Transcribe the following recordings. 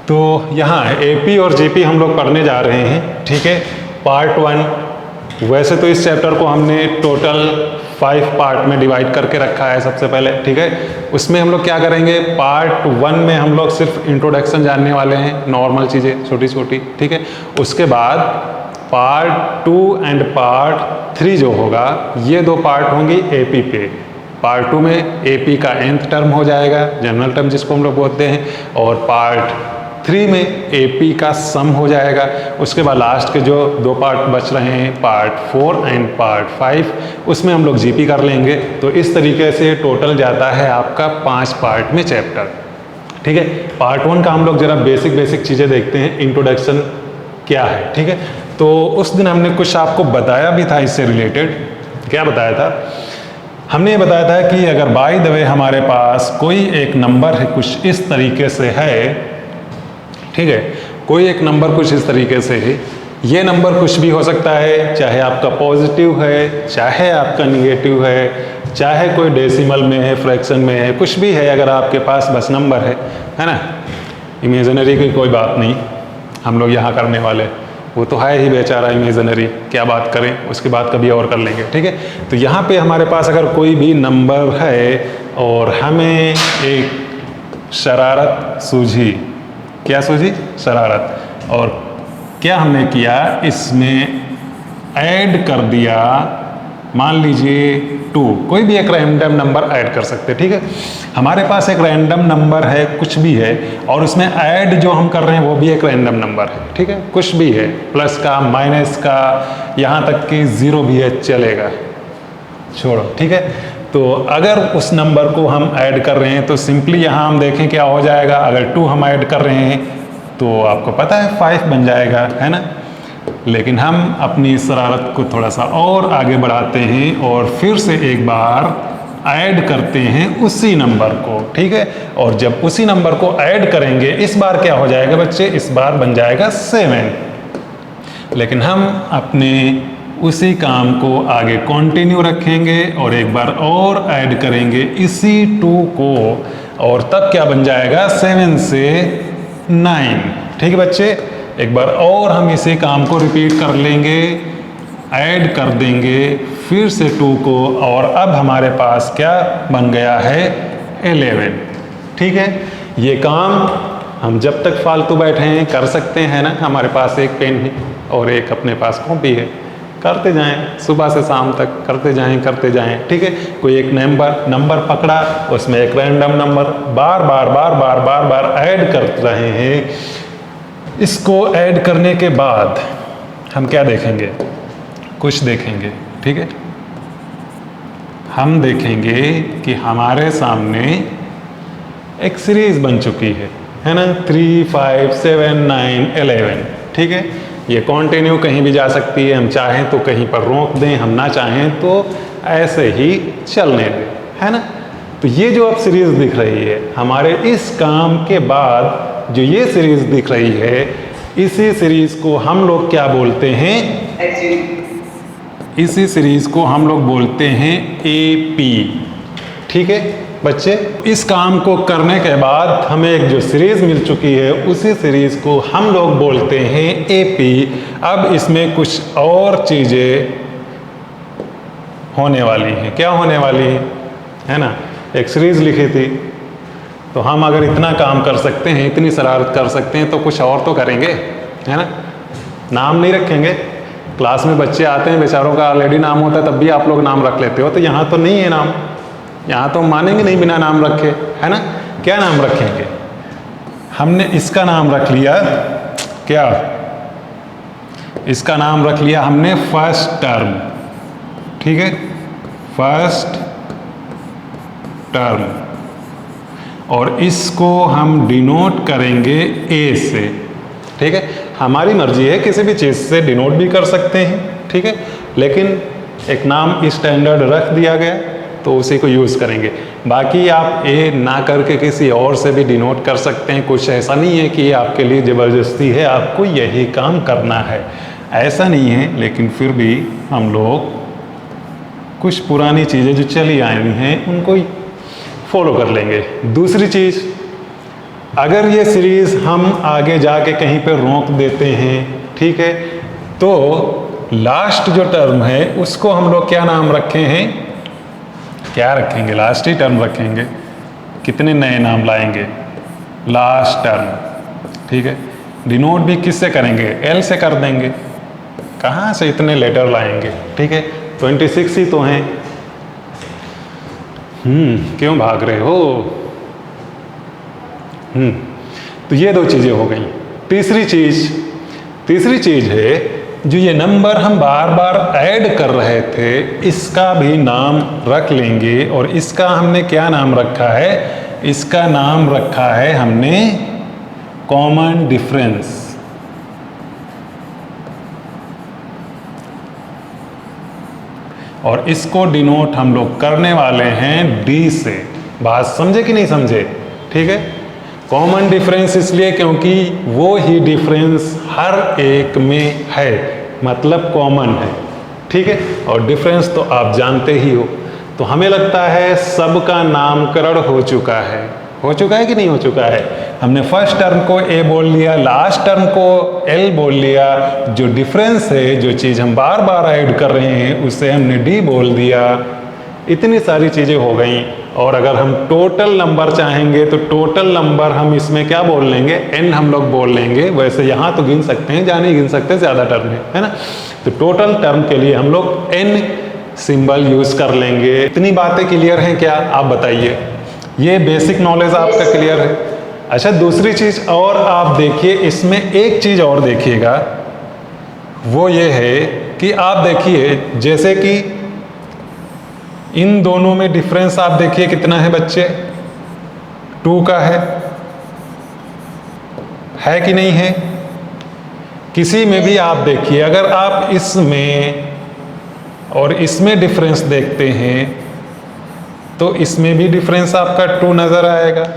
तो यहाँ एपी और जीपी हम लोग पढ़ने जा रहे हैं, ठीक है। पार्ट 1। वैसे तो इस चैप्टर को हमने टोटल 5 पार्ट में डिवाइड करके रखा है सबसे पहले, ठीक है। उसमें हम लोग क्या करेंगे, पार्ट 1 में हम लोग सिर्फ इंट्रोडक्शन जानने वाले हैं, नॉर्मल चीज़ें छोटी छोटी, ठीक है। उसके बाद पार्ट 2 एंड पार्ट 3 जो होगा, ये 2 पार्ट होंगी एपी पे। पार्ट 2 में एपी का nth टर्म हो जाएगा, जनरल टर्म जिसको हम लोग बोलते हैं, और पार्ट 3 में एपी का सम हो जाएगा। उसके बाद लास्ट के जो 2 पार्ट बच रहे हैं, पार्ट 4 एंड पार्ट 5, उसमें हम लोग जीपी कर लेंगे। तो इस तरीके से टोटल जाता है आपका 5 पार्ट में चैप्टर, ठीक है। पार्ट 1 का हम लोग जरा बेसिक चीज़ें देखते हैं, इंट्रोडक्शन क्या है, ठीक है। तो उस दिन हमने कुछ आपको बताया भी था इससे रिलेटेड। क्या बताया था? हमने ये बताया था कि अगर बाय द वे हमारे पास कोई एक नंबर है कुछ इस तरीके से है, ठीक है, कोई एक नंबर कुछ इस तरीके से है, ये नंबर कुछ भी हो सकता है, चाहे आपका पॉजिटिव है, चाहे आपका निगेटिव है, चाहे कोई डेसिमल में है, फ्रैक्शन में है, कुछ भी है, अगर आपके पास बस नंबर है ना। इमेजिनरी की कोई बात नहीं, हम लोग यहाँ करने वाले, वो तो है ही बेचारा इमेजिनरी, क्या बात करें, उसके बाद कभी और कर लेंगे, ठीक है। तो यहाँ पे हमारे पास अगर कोई भी नंबर है और हमें एक शरारत सूझी, क्या सूझी? शरारत। और क्या हमने किया, इसमें ऐड कर दिया, मान लीजिए 2, कोई भी एक रैंडम नंबर ऐड कर सकते, ठीक है। हमारे पास एक रैंडम नंबर है, कुछ भी है, और उसमें ऐड जो हम कर रहे हैं वो भी एक रैंडम नंबर है, ठीक है। कुछ भी है, प्लस का, माइनस का, यहाँ तक कि 0 भी है, चलेगा, छोड़ो, ठीक है। तो अगर उस नंबर को हम ऐड कर रहे हैं तो सिंपली यहाँ हम देखें क्या हो जाएगा। अगर 2 हम ऐड कर रहे हैं तो आपको पता है 5 बन जाएगा, है ना। लेकिन हम अपनी शरारत को थोड़ा सा और आगे बढ़ाते हैं और फिर से एक बार ऐड करते हैं उसी नंबर को, ठीक है। और जब उसी नंबर को ऐड करेंगे, इस बार क्या हो जाएगा बच्चे, इस बार बन जाएगा 7। लेकिन हम अपने उसी काम को आगे कंटिन्यू रखेंगे और एक बार और ऐड करेंगे इसी 2 को, और तब क्या बन जाएगा, 7 से 9, ठीक है बच्चे। एक बार और हम इसी काम को रिपीट कर लेंगे, ऐड कर देंगे फिर से 2 को, और अब हमारे पास क्या बन गया है, 11, ठीक है। ये काम हम जब तक फालतू बैठे हैं कर सकते हैं ना। हमारे पास एक पेन है और एक अपने पास कॉपी है, करते जाएं, सुबह से शाम तक करते जाएं, ठीक है। कोई एक नंबर पकड़ा, उसमें एक रैंडम नंबर बार बार ऐड कर रहे हैं। इसको ऐड करने के बाद हम क्या देखेंगे, कुछ देखेंगे, ठीक है। हम देखेंगे कि हमारे सामने एक सीरीज बन चुकी है ना, 3, 5, 7, 9, 11, ठीक है। ये कंटिन्यू कहीं भी जा सकती है, हम चाहें तो कहीं पर रोक दें, हम ना चाहें तो ऐसे ही चलने दें, है ना। तो ये जो अब सीरीज दिख रही है, हमारे इस काम के बाद जो ये सीरीज दिख रही है, इसी सीरीज को हम लोग क्या बोलते हैं, इसी सीरीज को हम लोग बोलते हैं एपी, ठीक है बच्चे। इस काम को करने के बाद हमें एक जो सीरीज मिल चुकी है, उसी सीरीज को हम लोग बोलते हैं एपी। अब इसमें कुछ और चीजें होने वाली हैं। क्या होने वाली है ना, एक सीरीज लिखी थी, तो हम अगर इतना काम कर सकते हैं, इतनी शरारत कर सकते हैं, तो कुछ और तो करेंगे, है ना। नाम नहीं रखेंगे, क्लास में बच्चे आते हैं, बेचारों का ऑलरेडी नाम होता है, तब भी आप लोग नाम रख लेते हो। तो यहाँ तो नहीं है नाम, यहाँ तो मानेंगे नहीं बिना नाम रखे, है ना। क्या नाम रखेंगे, हमने इसका नाम रख लिया, क्या, इसका नाम रख लिया हमने फर्स्ट टर्म, ठीक है, फर्स्ट टर्म, और इसको हम डिनोट करेंगे ए से, ठीक है। हमारी मर्जी है, किसी भी चीज़ से डिनोट भी कर सकते हैं, ठीक है, लेकिन एक नाम स्टैंडर्ड रख दिया गया तो उसी को यूज़ करेंगे। बाकी आप ए ना करके किसी और से भी डिनोट कर सकते हैं, कुछ ऐसा नहीं है कि आपके लिए ज़बरदस्ती है, आपको यही काम करना है, ऐसा नहीं है। लेकिन फिर भी हम लोग कुछ पुरानी चीज़ें जो चली आई हैं उनको फॉलो कर लेंगे। दूसरी चीज़, अगर ये सीरीज हम आगे जाके कहीं पे रोक देते हैं, ठीक है, तो लास्ट जो टर्म है उसको हम लोग क्या नाम रखे हैं, क्या रखेंगे, लास्ट ही टर्म रखेंगे। कितने नए नाम लाएंगे, लास्ट टर्म, ठीक है। डिनोट भी किससे करेंगे, एल से कर देंगे। कहाँ से इतने लेटर लाएंगे, ठीक है, 26 ही तो हैं। क्यों भाग रहे हो। तो ये दो चीजें हो गई। तीसरी चीज है जो ये नंबर हम बार बार ऐड कर रहे थे, इसका भी नाम रख लेंगे। और इसका हमने क्या नाम रखा है, इसका नाम रखा है हमने कॉमन डिफरेंस। और इसको डिनोट हम लोग करने वाले हैं डी से। बात समझे कि नहीं समझे, ठीक है। कॉमन डिफरेंस इसलिए क्योंकि वो ही डिफरेंस हर एक में है, मतलब कॉमन है, ठीक है। और डिफरेंस तो आप जानते ही हो। तो हमें लगता है सबका नामकरण हो चुका है कि नहीं हो चुका है। हमने फर्स्ट टर्म को ए बोल लिया, लास्ट टर्म को एल बोल लिया। जो डिफरेंस है, जो चीज़ हम बार बार ऐड कर रहे हैं, उसे हमने डी बोल दिया। इतनी सारी चीज़ें हो गई। और अगर हम टोटल नंबर चाहेंगे तो टोटल नंबर हम इसमें क्या बोल लेंगे, एन हम लोग बोल लेंगे। वैसे यहाँ तो गिन सकते हैं, जहाँ नहीं गिन सकते, ज़्यादा टर्म है ना। तो टोटल टर्म के लिए हम लोग एन सिंबल यूज़ कर लेंगे। इतनी बातें क्लियर हैं क्या, आप बताइए। ये बेसिक नॉलेज आपका क्लियर है। अच्छा, दूसरी चीज़ और आप देखिए, इसमें एक चीज़ और देखिएगा, वो ये है कि आप देखिए जैसे कि इन दोनों में डिफरेंस आप देखिए कितना है बच्चे, 2 का है कि नहीं है। किसी में भी आप देखिए, अगर आप इसमें और इसमें डिफरेंस देखते हैं तो इसमें भी डिफरेंस आपका 2 नज़र आएगा।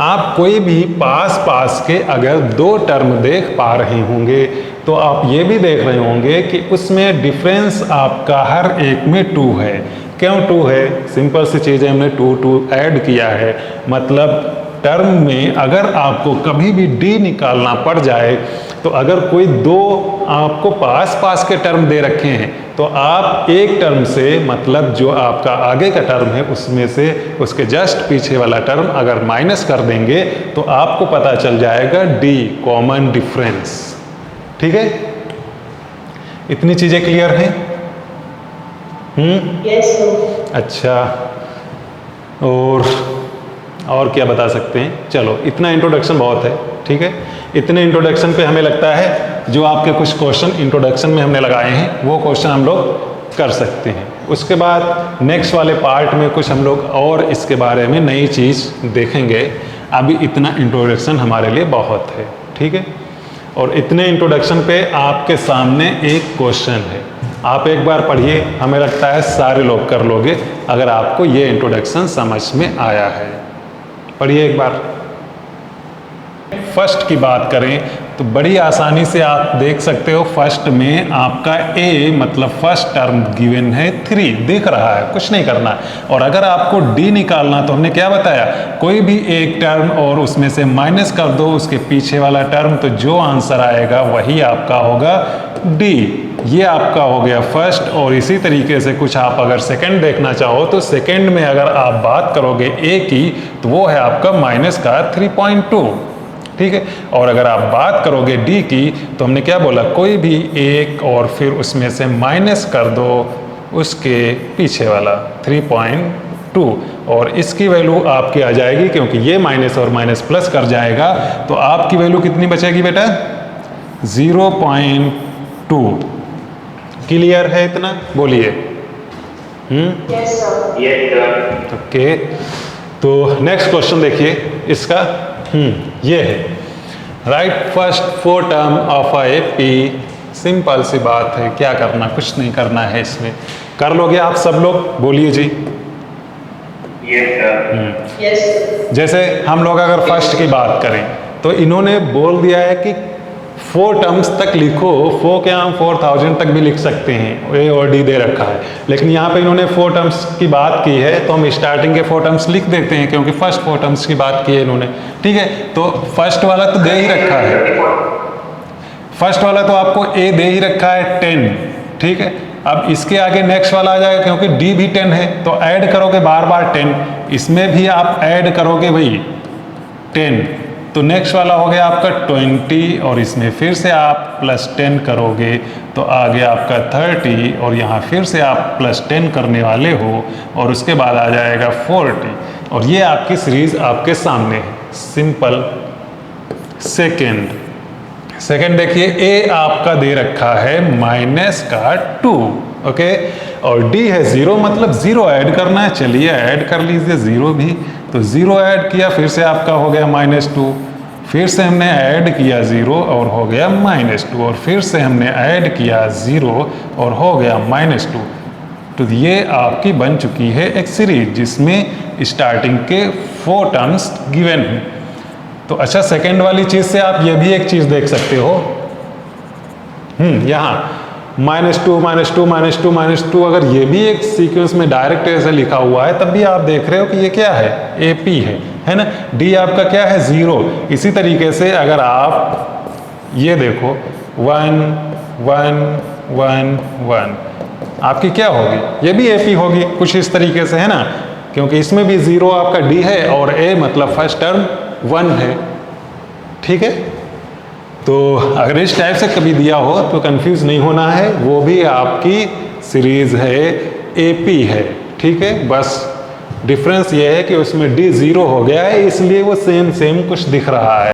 आप कोई भी पास के अगर 2 टर्म देख पा रहे होंगे तो आप ये भी देख रहे होंगे कि उसमें डिफरेंस आपका हर एक में 2 है। क्यों 2 है, सिंपल सी चीज़ है, हमने 2 ऐड किया है। मतलब टर्म में अगर आपको कभी भी डी निकालना पड़ जाए, तो अगर कोई 2 आपको पास के टर्म दे रखे हैं, तो आप एक टर्म से, मतलब जो आपका आगे का टर्म है उसमें से उसके जस्ट पीछे वाला टर्म अगर माइनस कर देंगे तो आपको पता चल जाएगा डी, कॉमन डिफरेंस, ठीक है। इतनी चीज़ें क्लियर हैं। Yes, sir. अच्छा, और क्या बता सकते हैं। चलो, इतना इंट्रोडक्शन बहुत है, ठीक है। इतने इंट्रोडक्शन पे हमें लगता है जो आपके कुछ क्वेश्चन इंट्रोडक्शन में हमने लगाए हैं वो क्वेश्चन हम लोग कर सकते हैं। उसके बाद नेक्स्ट वाले पार्ट में कुछ हम लोग और इसके बारे में नई चीज़ देखेंगे। अभी इतना इंट्रोडक्शन हमारे लिए बहुत है, ठीक है। और इतने इंट्रोडक्शन पे आपके सामने एक क्वेश्चन है, आप एक बार पढ़िए। हमें लगता है सारे लोग कर लोगे अगर आपको ये इंट्रोडक्शन समझ में आया है। पढ़िए एक बार। फर्स्ट की बात करें तो बड़ी आसानी से आप देख सकते हो, फर्स्ट में आपका ए मतलब फर्स्ट टर्म गिवन है 3 दिख रहा है, कुछ नहीं करना। और अगर आपको डी निकालना तो हमने क्या बताया, कोई भी एक टर्म और उसमें से माइनस कर दो उसके पीछे वाला टर्म, तो जो आंसर आएगा वही आपका होगा डी। ये आपका हो गया फर्स्ट। और इसी तरीके से कुछ आप अगर सेकंड देखना चाहो तो सेकंड में अगर आप बात करोगे ए की तो वो है आपका माइनस का 3.2, ठीक है। और अगर आप बात करोगे डी की तो हमने क्या बोला, कोई भी एक और फिर उसमें से माइनस कर दो उसके पीछे वाला 3.2, और इसकी वैल्यू आपकी आ जाएगी, क्योंकि ये माइनस और माइनस प्लस कर जाएगा तो आपकी वैल्यू कितनी बचेगी बेटा, 0.2। क्लियर है इतना, बोलिए। Yes, sir. Yes, sir. Okay, तो नेक्स्ट क्वेश्चन देखिए इसका। ये है, right first 4 term of A P. Simple सी बात है, क्या करना, कुछ नहीं करना है इसमें। कर लोगे आप सब लोग, बोलिए जी। Yes, sir. Yes, sir. जैसे हम लोग अगर फर्स्ट की बात करें तो इन्होंने बोल दिया है कि 4 टर्म्स तक लिखो, 4 क्या हम 4000 तक भी लिख सकते हैं, ए और डी दे रखा है, लेकिन यहाँ पे इन्होंने 4 टर्म्स की बात की है तो हम स्टार्टिंग के 4 टर्म्स लिख देते हैं क्योंकि फर्स्ट 4 टर्म्स की बात की है इन्होंने, ठीक है। तो फर्स्ट वाला तो दे ही रखा है, फर्स्ट वाला तो आपको ए दे ही रखा है 10, ठीक है। अब इसके आगे नेक्स्ट वाला आ जाएगा क्योंकि डी भी 10 है तो ऐड करोगे बार बार 10, इसमें भी आप ऐड करोगे भाई 10, तो नेक्स्ट वाला हो गया आपका 20 और इसमें फिर से आप +10 करोगे तो आ गया आपका 30 और यहाँ फिर से आप +10 करने वाले हो और उसके बाद आ जाएगा 40 और ये आपकी सीरीज आपके सामने है, सिंपल। सेकेंड देखिए, ए आपका दे रखा है -2, ओके, और डी है 0, मतलब 0 ऐड करना है, चलिए ऐड कर लीजिए 0 भी, तो 0 ऐड किया, फिर से आपका हो गया -2, फिर से हमने ऐड किया 0 और हो गया -2 और फिर से हमने ऐड किया 0 और हो गया -2, तो ये आपकी बन चुकी है एक सीरीज जिसमें स्टार्टिंग के 4 टर्म्स गिवन हैं। तो अच्छा, सेकेंड वाली चीज से आप ये भी एक चीज देख सकते हो, यहाँ -2 अगर ये भी एक सीक्वेंस में डायरेक्ट ऐसे लिखा हुआ है तब भी आप देख रहे हो कि ये क्या है, AP है ना। डी आपका क्या है 0। इसी तरीके से अगर आप ये देखो 1 1 1 1 आपकी क्या होगी, ये भी AP होगी कुछ इस तरीके से, है ना, क्योंकि इसमें भी 0 आपका डी है और ए मतलब फर्स्ट टर्म 1 है, ठीक है। तो अगर इस टाइप से कभी दिया हो तो कंफ्यूज नहीं होना है, वो भी आपकी सीरीज है, AP है, ठीक है। बस डिफरेंस ये है कि उसमें D 0 हो गया है इसलिए वो सेम कुछ दिख रहा है।